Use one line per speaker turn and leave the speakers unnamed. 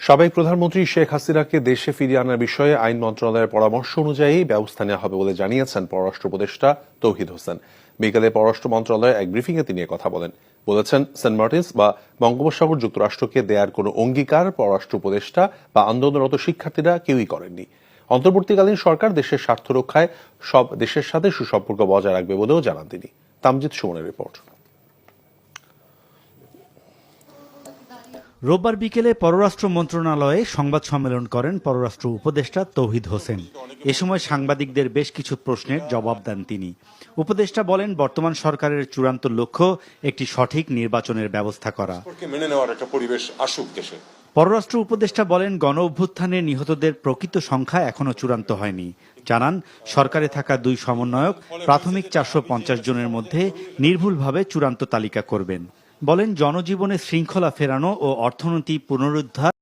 সাবেক প্রধানমন্ত্রী শেখ হাসিনাকে দেশে ফিরিয়ে আনার বিষয়ে আইন মন্ত্রণালয়ের পরামর্শ অনুযায়ী ব্যবস্থা নেওয়া হবে বলে জানিয়েছেন পররাষ্ট্র উপদেষ্টা তৌহিদ হোসেন। বিকেলে পররাষ্ট্র মন্ত্রণালয়ে এক ব্রিফিংয়ে তিনি কথা বলেছেন সেন্ট মার্টিনস বা বঙ্গোপসাগর যুক্তরাষ্ট্রকে দেয়ার কোনো অঙ্গীকার পররাষ্ট্র উপদেষ্টা বা আন্দোলনরত শিক্ষার্থীরা কেউই করেননি। অন্তর্বর্তীকালীন সরকার দেশের স্বার্থ রক্ষায় সব দেশের সাথে সুসম্পর্ক বজায় রাখবে বলেও জানান তিনি। তামজিদ সুমনের রিপোর্ট।
রোববার বিকেলে পররাষ্ট্র মন্ত্রণালয়ে সংবাদ সম্মেলন করেন পররাষ্ট্র উপদেষ্টা তৌহিদ হোসেন। এ সময় সাংবাদিকদের বেশ কিছু প্রশ্নের জবাব দেন তিনি। উপদেষ্টা বলেন, বর্তমান সরকারের চূড়ান্ত লক্ষ্য একটি সঠিক নির্বাচনের ব্যবস্থা করা।
মেনে নেওয়ার একটা পরিবেশ আসুক দেশে।
পররাষ্ট্র উপদেষ্টা বলেন, গণ অভ্যুত্থানে নিহতদের প্রকৃত সংখ্যা এখনো চূড়ান্ত হয়নি। জানান, সরকারে থাকা দুই সমন্বয়ক প্রাথমিক 450 জনের মধ্যে নির্ভুলভাবে চূড়ান্ত তালিকা করবেন। বলেন, জনজীবনে শৃঙ্খলা ফেরানো ও অর্থনীতি পুনরুদ্ধার